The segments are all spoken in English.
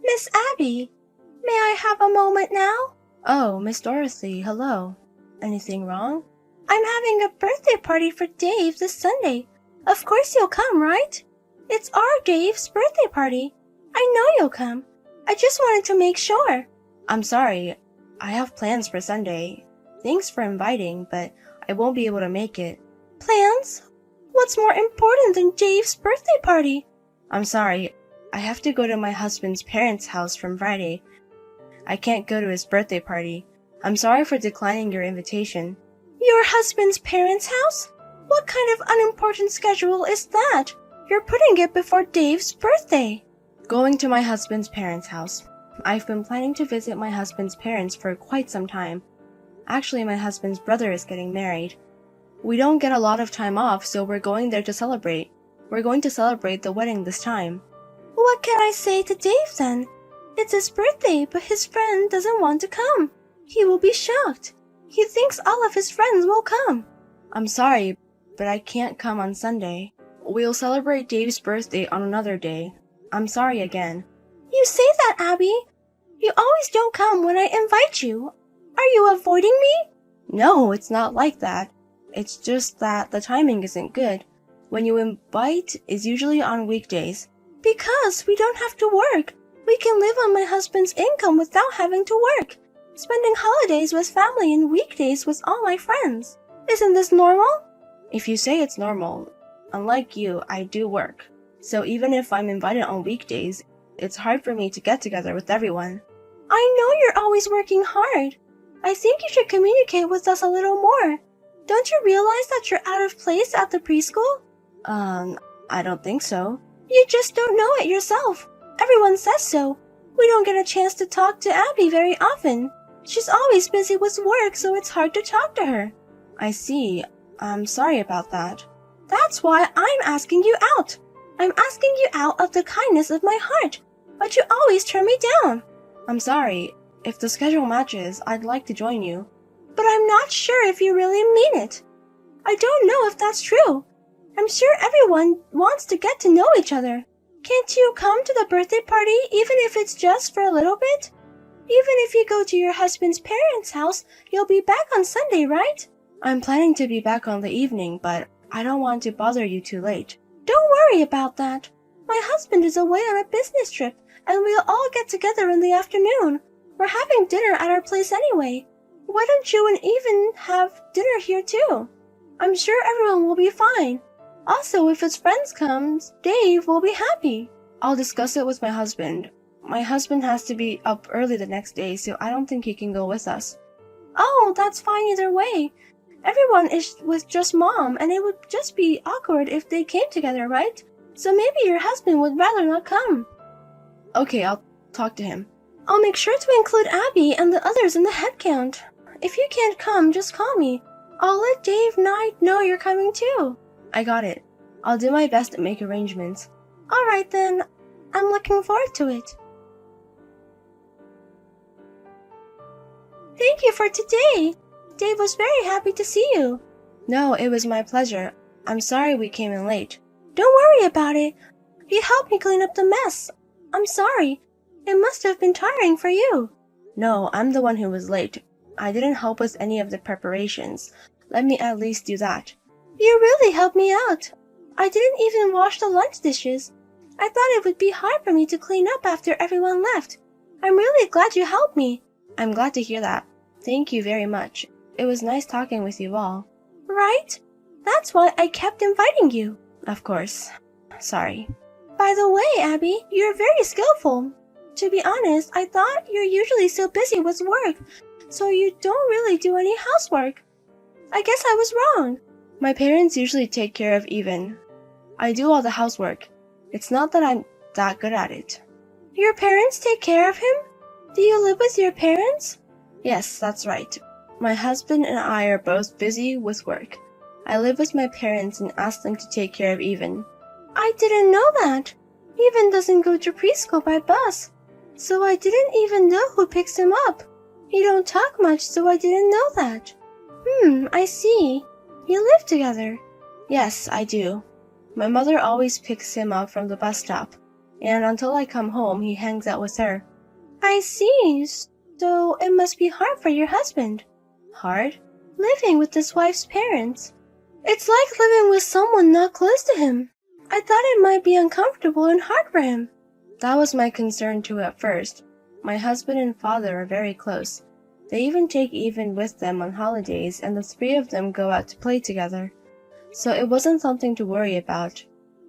Miss Abby, may I have a moment now? Oh, Miss Dorothy, hello. Anything wrong? I'm having a birthday party for Dave this Sunday. Of course you'll come, right? It's our Dave's birthday party. I know you'll come. I just wanted to make sure. I'm sorry. I have plans for Sunday. Thanks for inviting, but I won't be able to make it. Plans? What's more important than Dave's birthday party? I'm sorry. I have to go to my husband's parents' house from Friday. I can't go to his birthday party. I'm sorry for declining your invitation. Your husband's parents' house? What kind of unimportant schedule is that? You're putting it before Dave's birthday. Going to my husband's parents' house. I've been planning to visit my husband's parents for quite some time. Actually, my husband's brother is getting married. We don't get a lot of time off, so we're going there to celebrate. We're going to celebrate the wedding this time. What can I say to Dave then? It's his birthday, but his friend doesn't want to come. He will be shocked. He thinks all of his friends will come. I'm sorry, but I can't come on Sunday. We'll celebrate Dave's birthday on another day. I'm sorry again. You say that, Abby. You always don't come when I invite you. Are you avoiding me? No, it's not like that. It's just that the timing isn't good. When you invite, it's usually on weekdays. Because we don't have to work. We can live on my husband's income without having to work. Spending holidays with family and weekdays with all my friends. Isn't this normal? If you say it's normal, unlike you, I do work. So even if I'm invited on weekdays, it's hard for me to get together with everyone. I know you're always working hard. I think you should communicate with us a little more. Don't you realize that you're out of place at the preschool? I don't think so. You just don't know it yourself. Everyone says so. We don't get a chance to talk to Abby very often. She's always busy with work, so it's hard to talk to her. I see. I'm sorry about that. That's why I'm asking you out. I'm asking you out of the kindness of my heart, but you always turn me down. I'm sorry. If the schedule matches, I'd like to join you. But I'm not sure if you really mean it. I don't know if that's true. I'm sure everyone wants to get to know each other. Can't you come to the birthday party even if it's just for a little bit? Even if you go to your husband's parents' house, you'll be back on Sunday, right? I'm planning to be back on the evening, but I don't want to bother you too late. Don't worry about that. My husband is away on a business trip, and we'll all get together in the afternoon. We're having dinner at our place anyway. Why don't you and even have dinner here too? I'm sure everyone will be fine. Also, if his friends come, Dave will be happy. I'll discuss it with my husband. My husband has to be up early the next day, so I don't think he can go with us. Oh, that's fine either way. Everyone is with just Mom, and it would just be awkward if they came together, right? So maybe your husband would rather not come. Okay, I'll talk to him. I'll make sure to include Abby and the others in the head count. If you can't come, just call me. I'll let Dave Knight know you're coming too. I got it. I'll do my best to make arrangements. Alright then, I'm looking forward to it. Thank you for today. Dave was very happy to see you. No, it was my pleasure. I'm sorry we came in late. Don't worry about it. You helped me clean up the mess. I'm sorry. It must have been tiring for you. No, I'm the one who was late. I didn't help with any of the preparations. Let me at least do that. You really helped me out. I didn't even wash the lunch dishes. I thought it would be hard for me to clean up after everyone left. I'm really glad you helped me. I'm glad to hear that. Thank you very much. It was nice talking with you all. Right? That's why I kept inviting you. Of course. Sorry. By the way, Abby, you're very skillful. To be honest, I thought you're usually so busy with work, so you don't really do any housework. I guess I was wrong. My parents usually take care of Even. I do all the housework. It's not that I'm that good at it. Your parents take care of him? Do you live with your parents? Yes, that's right. My husband and I are both busy with work. I live with my parents and ask them to take care of Even. I didn't know that. Even doesn't go to preschool by bus, so I didn't even know who picks him up. You don't talk much, so I didn't know that. I see. You live together. Yes, I do. My mother always picks him up from the bus stop. and until I come home, he hangs out with her. I see. So it must be hard for your husband. Hard? Living with his wife's parents. It's like living with someone not close to him. I thought it might be uncomfortable and hard for him. That was my concern too at first. My husband and father are very close. They even take Even with them on holidays, and the three of them go out to play together. So it wasn't something to worry about.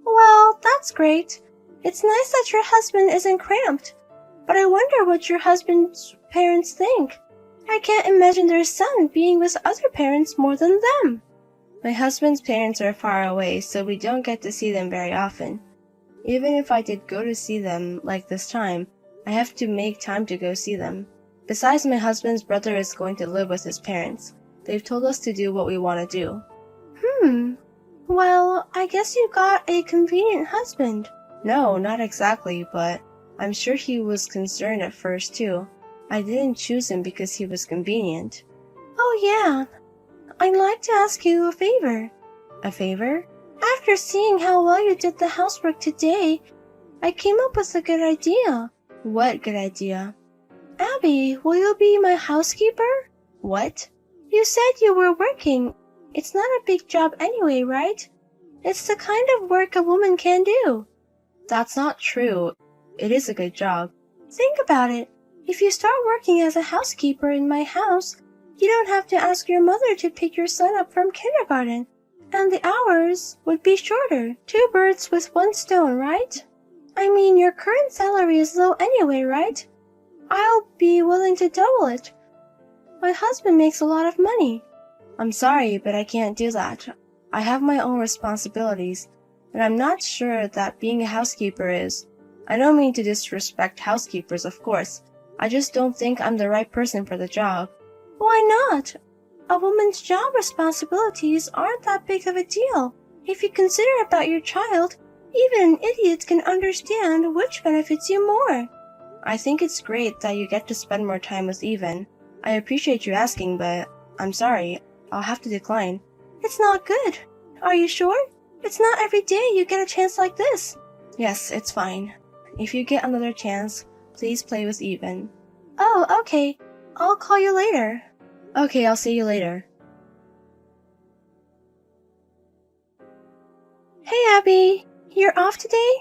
Well, that's great. It's nice that your husband isn't cramped. But I wonder what your husband's parents think. I can't imagine their son being with other parents more than them. My husband's parents are far away, so we don't get to see them very often. Even if I did go to see them, like this time, I have to make time to go see them. Besides, my husband's brother is going to live with his parents. They've told us to do what we want to do. Well, I guess you got a convenient husband. No, not exactly, but I'm sure he was concerned at first too. I didn't choose him because he was convenient. Oh yeah. I'd like to ask you a favor. A favor? After seeing how well you did the housework today, I came up with a good idea. What good idea? Abby, will you be my housekeeper? What? You said you were working. It's not a big job anyway, right? It's the kind of work a woman can do. That's not true. It is a good job. Think about it. If you start working as a housekeeper in my house, you don't have to ask your mother to pick your son up from kindergarten. And the hours would be shorter. 2 birds with 1 stone, right? I mean, your current salary is low anyway, right? I'll be willing to double it. My husband makes a lot of money. I'm sorry, but I can't do that. I have my own responsibilities, and I'm not sure that being a housekeeper is. I don't mean to disrespect housekeepers, of course. I just don't think I'm the right person for the job. Why not? A woman's job responsibilities aren't that big of a deal. If you consider about your child, even an idiot can understand which benefits you more. I think it's great that you get to spend more time with Even. I appreciate you asking, but I'm sorry. I'll have to decline. It's not good. Are you sure? It's not every day you get a chance like this. Yes, it's fine. If you get another chance, please play with Even. Oh, okay. I'll call you later. Okay, I'll see you later. Hey, Abby. You're off today?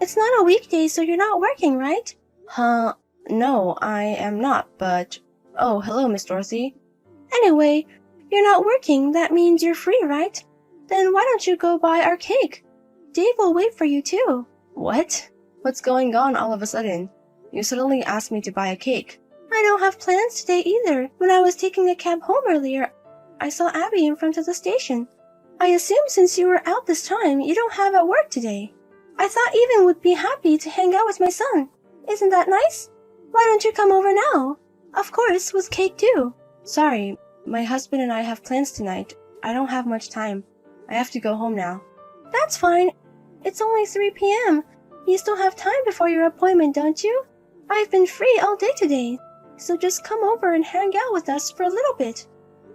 It's not a weekday, so you're not working, right? Huh? No, I am not, but... Oh, hello, Miss Dorothy. Anyway, you're not working. That means you're free, right? Then why don't you go buy our cake? Dave will wait for you, too. What? What's going on all of a sudden? You suddenly asked me to buy a cake. I don't have plans today either. When I was taking a cab home earlier, I saw Abby in front of the station. I assume since you were out this time, you don't have at work today. I thought Even would be happy to hang out with my son. Isn't that nice? Why don't you come over now? Of course, with cake too. Sorry, my husband and I have plans tonight. I don't have much time. I have to go home now. That's fine. It's only 3 p.m. You still have time before your appointment, don't you? I've been free all day today, so just come over and hang out with us for a little bit.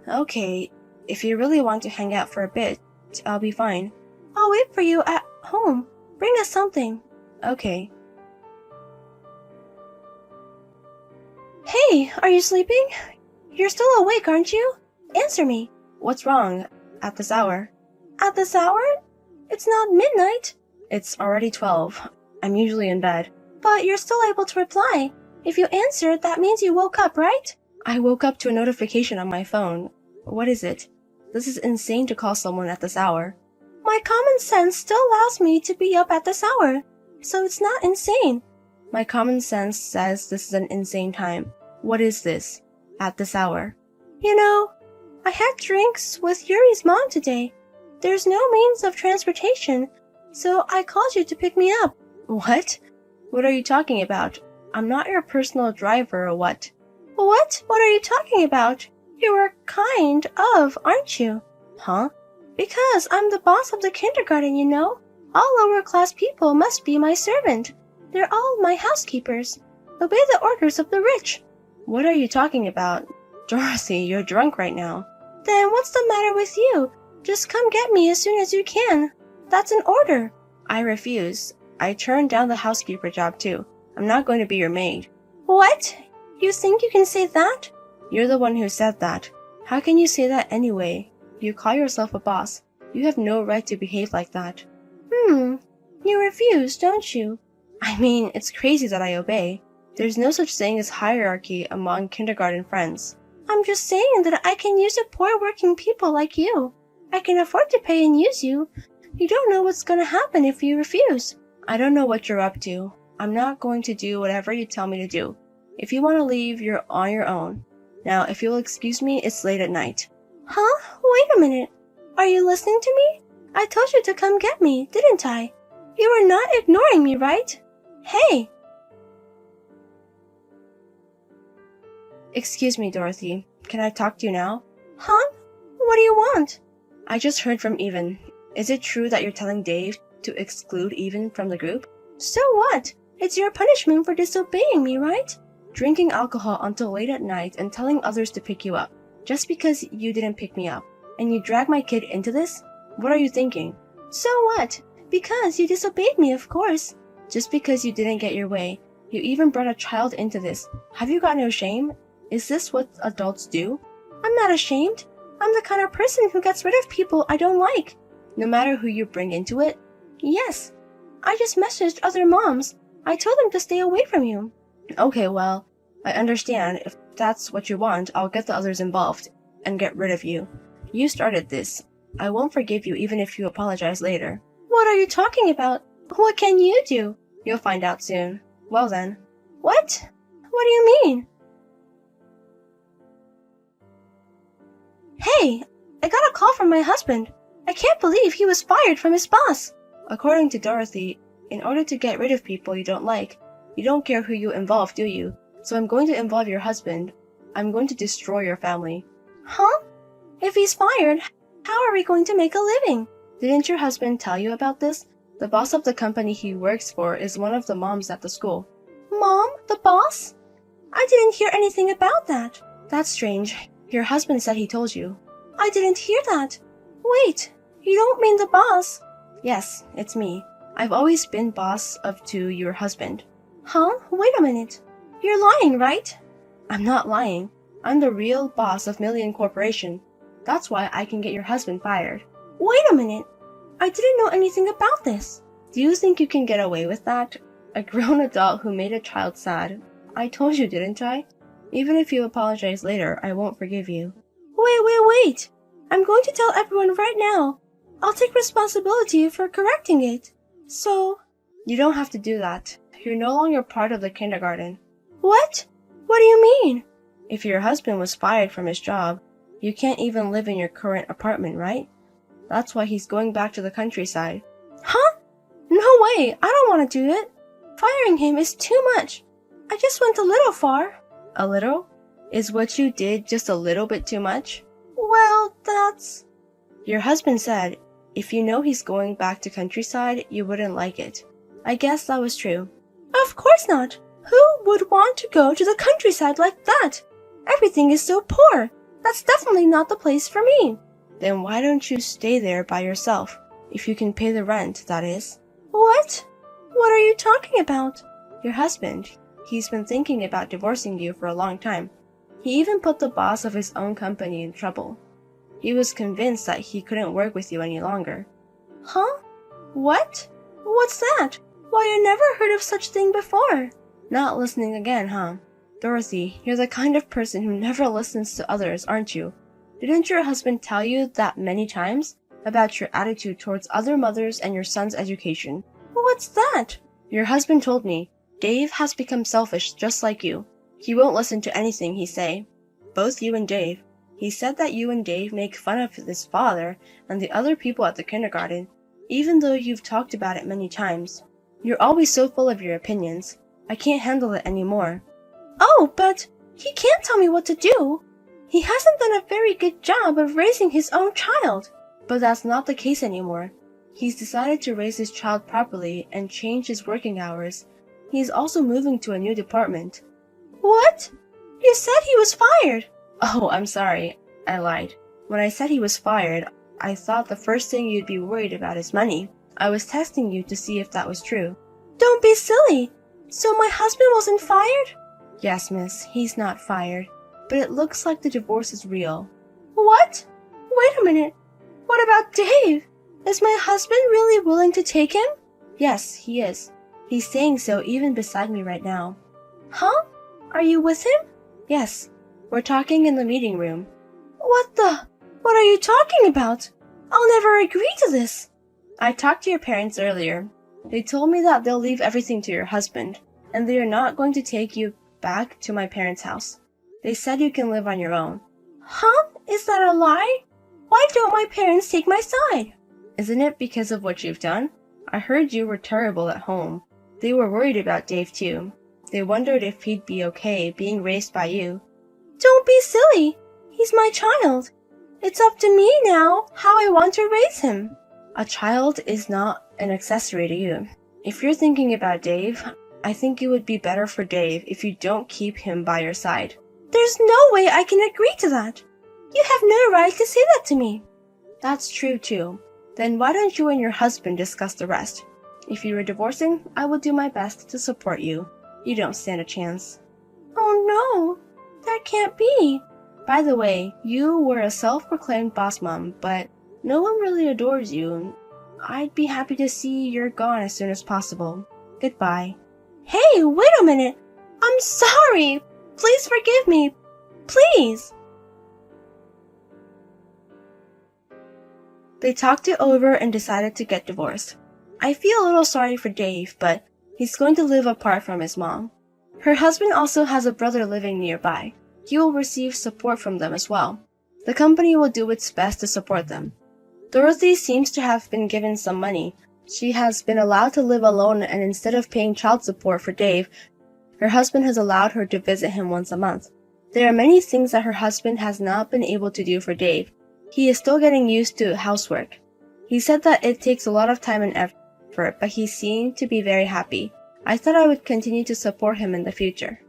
Okay, if you really want to hang out for a bit, I'll be fine. I'll wait for you at home. Bring us something. Okay. Hey, are you sleeping? You're still awake, aren't you? Answer me. What's wrong? At this hour? At this hour? It's not midnight. It's already 12. I'm usually in bed. But you're still able to reply. If you answered, that means you woke up, right? I woke up to a notification on my phone. What is it? This is insane to call someone at this hour. My common sense still allows me to be up at this hour, so it's not insane. My common sense says this is an insane time. What is this? At this hour? You know, I had drinks with Yuri's mom today. There's no means of transportation, so I called you to pick me up. What? What are you talking about? I'm not your personal driver or what? What? What are you talking about? You are kind of, aren't you? Huh? Because I'm the boss of the kindergarten, you know. All lower-class people must be my servant. They're all my housekeepers. Obey the orders of the rich. What are you talking about? Dorothy, you're drunk right now. Then what's the matter with you? Just come get me as soon as you can. That's an order. I refuse. I turned down the housekeeper job too. I'm not going to be your maid. What? You think you can say that? You're the one who said that. How can you say that anyway? You call yourself a boss. You have no right to behave like that. You refuse, don't you? I mean, it's crazy that I obey. There's no such thing as hierarchy among kindergarten friends. I'm just saying that I can use a poor working people like you. I can afford to pay and use you. You don't know what's gonna happen if you refuse. I don't know what you're up to. I'm not going to do whatever you tell me to do. If you want to leave, you're on your own. Now, if you'll excuse me, it's late at night. Huh? Wait a minute. Are you listening to me? I told you to come get me, didn't I? You are not ignoring me, right? Hey! Excuse me, Dorothy. Can I talk to you now? Huh? What do you want? I just heard from Even. Is it true that you're telling Dave to exclude Even from the group? So what? It's your punishment for disobeying me, right? Drinking alcohol until late at night and telling others to pick you up. Just because you didn't pick me up. And you drag my kid into this? What are you thinking? So what? Because you disobeyed me, of course. Just because you didn't get your way. You even brought a child into this. Have you got no shame? Is this what adults do? I'm not ashamed. I'm the kind of person who gets rid of people I don't like. No matter who you bring into it? Yes. I just messaged other moms. I told them to stay away from you. Okay, well, I understand. If that's what you want, I'll get the others involved and get rid of you. You started this. I won't forgive you even if you apologize later. What are you talking about? What can you do? You'll find out soon. Well then. What? What do you mean? Hey, I got a call from my husband. I can't believe he was fired from his boss. According to Dorothy, in order to get rid of people you don't like, you don't care who you involve, do you? So I'm going to involve your husband. I'm going to destroy your family. Huh? If he's fired, how are we going to make a living? Didn't your husband tell you about this? The boss of the company he works for is one of the moms at the school. Mom? The boss? I didn't hear anything about that. That's strange. Your husband said he told you. I didn't hear that. Wait, you don't mean the boss? Yes, it's me. I've always been boss to your husband. Huh? Wait a minute. You're lying, right? I'm not lying. I'm the real boss of Million Corporation. That's why I can get your husband fired. Wait a minute. I didn't know anything about this. Do you think you can get away with that? A grown adult who made a child sad. I told you, didn't I? Even if you apologize later, I won't forgive you. Wait. I'm going to tell everyone right now. I'll take responsibility for correcting it. So... You don't have to do that. You're no longer part of the kindergarten. What? What do you mean? If your husband was fired from his job, you can't even live in your current apartment, right? That's why he's going back to the countryside. Huh? No way, I don't want to do it. Firing him is too much. I just went a little far. A little? Is what you did just a little bit too much? Well, that's... Your husband said, if you know he's going back to countryside, you wouldn't like it. I guess that was true. Of course not. Who would want to go to the countryside like that? Everything is so poor. That's definitely not the place for me. Then why don't you stay there by yourself? If you can pay the rent, that is. What? What are you talking about? Your husband. He's been thinking about divorcing you for a long time. He even put the boss of his own company in trouble. He was convinced that he couldn't work with you any longer. Huh? What? What's that? Why, I never heard of such thing before. Not listening again, huh? Dorothy, you're the kind of person who never listens to others, aren't you? Didn't your husband tell you that many times? About your attitude towards other mothers and your son's education. What's that? Your husband told me, Dave has become selfish just like you. He won't listen to anything he say. Both you and Dave. He said that you and Dave make fun of his father and the other people at the kindergarten, even though you've talked about it many times. You're always so full of your opinions. I can't handle it anymore. Oh, but he can't tell me what to do. He hasn't done a very good job of raising his own child. But that's not the case anymore. He's decided to raise his child properly and change his working hours. He's also moving to a new department. What? You said he was fired. Oh, I'm sorry. I lied. When I said he was fired, I thought the first thing you'd be worried about is money. I was testing you to see if that was true. Don't be silly. So my husband wasn't fired? Yes, miss, he's not fired, but it looks like the divorce is real. What? Wait a minute. What about Dave? Is my husband really willing to take him? Yes, he is. He's saying so even beside me right now. Huh? Are you with him? Yes, we're talking in the meeting room. What are you talking about? I'll never agree to this. I talked to your parents earlier. They told me that they'll leave everything to your husband, and they are not going to take you back to my parents' house. They said you can live on your own. Huh? Is that a lie? Why don't my parents take my side? Isn't it because of what you've done? I heard you were terrible at home. They were worried about Dave too. They wondered if he'd be okay being raised by you. Don't be silly. He's my child. It's up to me now how I want to raise him. A child is not an accessory to you. If you're thinking about Dave, I think it would be better for Dave if you don't keep him by your side. There's no way I can agree to that. You have no right to say that to me. That's true too. Then why don't you and your husband discuss the rest? If you were divorcing, I would do my best to support you. You don't stand a chance. Oh no, that can't be. By the way, you were a self-proclaimed boss mom, but no one really adores you. I'd be happy to see you're gone as soon as possible. Goodbye. Hey, wait a minute. I'm sorry. Please forgive me. Please. They talked it over and decided to get divorced. I feel a little sorry for Dave, but he's going to live apart from his mom. Her husband also has a brother living nearby. He will receive support from them as well. The company will do its best to support them. Dorothy seems to have been given some money. She has been allowed to live alone, and instead of paying child support for Dave, her husband has allowed her to visit him once a month. There are many things that her husband has not been able to do for Dave. He is still getting used to housework. He said that it takes a lot of time and effort, but he seemed to be very happy. I thought I would continue to support him in the future.